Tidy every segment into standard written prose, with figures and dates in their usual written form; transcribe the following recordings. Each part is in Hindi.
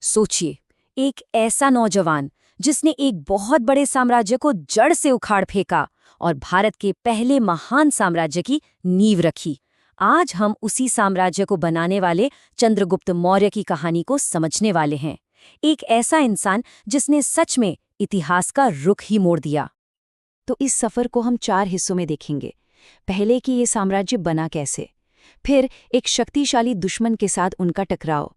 सोचिए, एक ऐसा नौजवान जिसने एक बहुत बड़े साम्राज्य को जड़ से उखाड़ फेंका और भारत के पहले महान साम्राज्य की नींव रखी। आज हम उसी साम्राज्य को बनाने वाले चंद्रगुप्त मौर्य की कहानी को समझने वाले हैं। एक ऐसा इंसान जिसने सच में इतिहास का रुख ही मोड़ दिया। तो इस सफर को हम 4 हिस्सों में देखेंगे। पहले कि ये साम्राज्य बना कैसे, फिर एक शक्तिशाली दुश्मन के साथ उनका टकराव,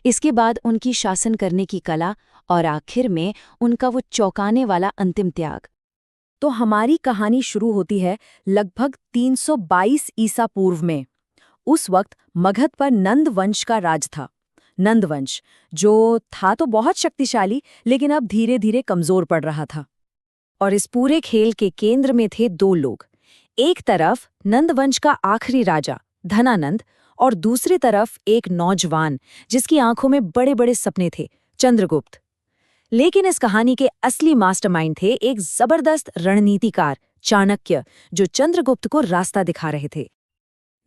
इसके बाद उनकी शासन करने की कला और आखिर में उनका वो चौंकाने वाला अंतिम त्याग। तो हमारी कहानी शुरू होती है लगभग 322 ईसा पूर्व में। उस वक्त मगध पर नंद वंश का राज था। नंद वंश जो था तो बहुत शक्तिशाली, लेकिन अब धीरे धीरे कमजोर पड़ रहा था। और इस पूरे खेल के केंद्र में थे 2 लोग। एक तरफ नंद वंश का आखिरी राजा धनानंद और दूसरी तरफ एक नौजवान जिसकी आंखों में बड़े बड़े सपने थे, चंद्रगुप्त। लेकिन इस कहानी के असली मास्टरमाइंड थे एक जबरदस्त रणनीतिकार चाणक्य, जो चंद्रगुप्त को रास्ता दिखा रहे थे।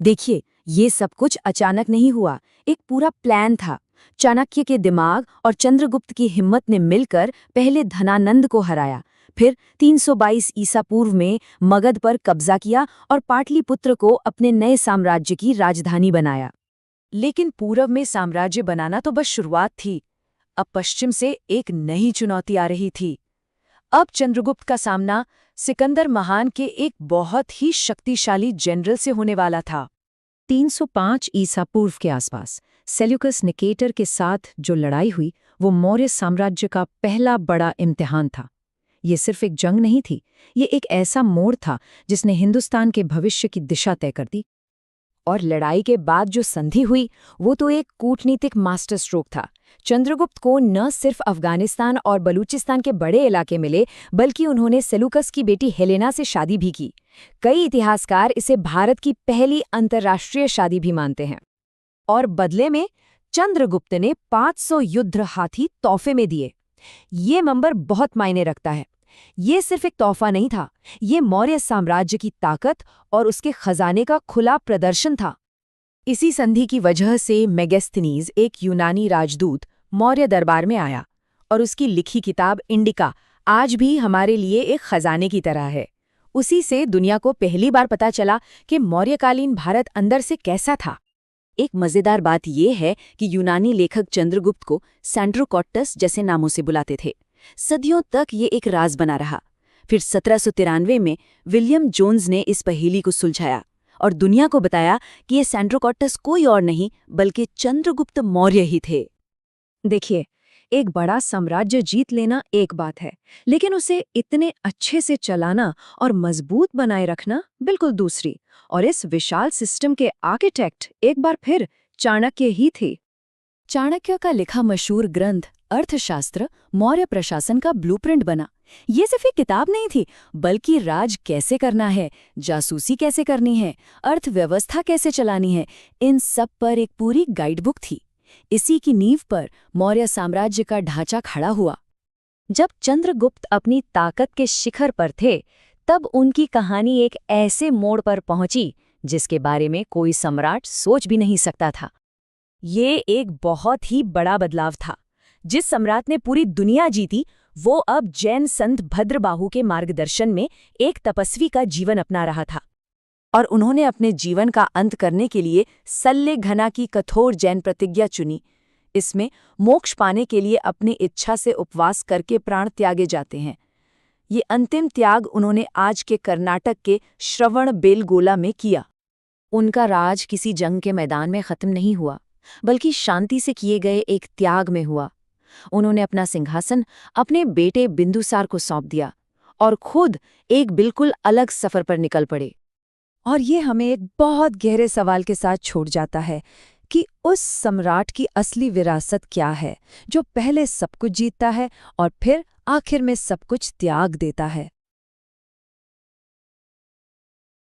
देखिए, ये सब कुछ अचानक नहीं हुआ, एक पूरा प्लान था। चाणक्य के दिमाग और चंद्रगुप्त की हिम्मत ने मिलकर पहले धनानंद को हराया, फिर 322 ईसा पूर्व में मगध पर कब्जा किया और पाटलिपुत्र को अपने नए साम्राज्य की राजधानी बनाया। लेकिन पूर्व में साम्राज्य बनाना तो बस शुरुआत थी। अब पश्चिम से एक नई चुनौती आ रही थी। अब चंद्रगुप्त का सामना सिकंदर महान के एक बहुत ही शक्तिशाली जनरल से होने वाला था। 305 ईसा पूर्व के आसपास सेल्यूकस निकेटर के साथ जो लड़ाई हुई, वो मौर्य साम्राज्य का पहला बड़ा इम्तिहान था। ये सिर्फ एक जंग नहीं थी, ये एक ऐसा मोड़ था जिसने हिंदुस्तान के भविष्य की दिशा तय कर दी। और लड़ाई के बाद जो संधि हुई, वो तो एक कूटनीतिक मास्टर स्ट्रोक था। चंद्रगुप्त को न सिर्फ अफगानिस्तान और बलूचिस्तान के बड़े इलाके मिले, बल्कि उन्होंने सेल्यूकस की बेटी हेलेना से शादी भी की। कई इतिहासकार इसे भारत की पहली अंतर्राष्ट्रीय शादी भी मानते हैं। और बदले में चंद्रगुप्त ने 500 युद्ध हाथी तोहफे में दिए। ये नंबर बहुत मायने रखता है। ये सिर्फ एक तोहफा नहीं था, ये मौर्य साम्राज्य की ताकत और उसके खजाने का खुला प्रदर्शन था। इसी संधि की वजह से मेगस्थनीज, एक यूनानी राजदूत, मौर्य दरबार में आया और उसकी लिखी किताब इंडिका आज भी हमारे लिए एक खजाने की तरह है। उसी से दुनिया को पहली बार पता चला कि मौर्यकालीन भारत अंदर से कैसा था। एक मजेदार बात यह है कि यूनानी लेखक चंद्रगुप्त को सैंड्रोकॉट्टस जैसे नामों से बुलाते थे। सदियों तक ये एक राज बना रहा। फिर 1793 में विलियम जोन्स ने इस पहेली को सुलझाया और दुनिया को बताया कि ये सैंड्रोकॉट्टस कोई और नहीं बल्कि चंद्रगुप्त मौर्य ही थे। देखिए, एक बड़ा साम्राज्य जीत लेना एक बात है, लेकिन उसे इतने अच्छे से चलाना और मजबूत बनाए रखना बिल्कुल दूसरी। और इस विशाल सिस्टम के आर्किटेक्ट एक बार फिर चाणक्य ही थे। चाणक्य का लिखा मशहूर ग्रंथ अर्थशास्त्र मौर्य प्रशासन का ब्लूप्रिंट बना। ये सिर्फ एक किताब नहीं थी, बल्कि राज कैसे करना है, जासूसी कैसे करनी है, अर्थव्यवस्था कैसे चलानी है, इन सब पर एक पूरी गाइडबुक थी। इसी की नींव पर मौर्य साम्राज्य का ढांचा खड़ा हुआ। जब चंद्रगुप्त अपनी ताकत के शिखर पर थे, तब उनकी कहानी एक ऐसे मोड़ पर पहुंची जिसके बारे में कोई सम्राट सोच भी नहीं सकता था। ये एक बहुत ही बड़ा बदलाव था। जिस सम्राट ने पूरी दुनिया जीती, वो अब जैन संत भद्रबाहु के मार्गदर्शन में एक तपस्वी का जीवन अपना रहा था। और उन्होंने अपने जीवन का अंत करने के लिए सल्लेघना की कठोर जैन प्रतिज्ञा चुनी। इसमें मोक्ष पाने के लिए अपनी इच्छा से उपवास करके प्राण त्यागे जाते हैं। ये अंतिम त्याग उन्होंने आज के कर्नाटक के श्रवणबेलगोला में किया। उनका राज किसी जंग के मैदान में खत्म नहीं हुआ, बल्कि शांति से किए गए एक त्याग में हुआ। उन्होंने अपना सिंहासन अपने बेटे बिंदुसार को सौंप दिया और खुद एक बिल्कुल अलग सफर पर निकल पड़े। और ये हमें एक बहुत गहरे सवाल के साथ छोड़ जाता है कि उस सम्राट की असली विरासत क्या है, जो पहले सब कुछ जीतता है और फिर आखिर में सब कुछ त्याग देता है।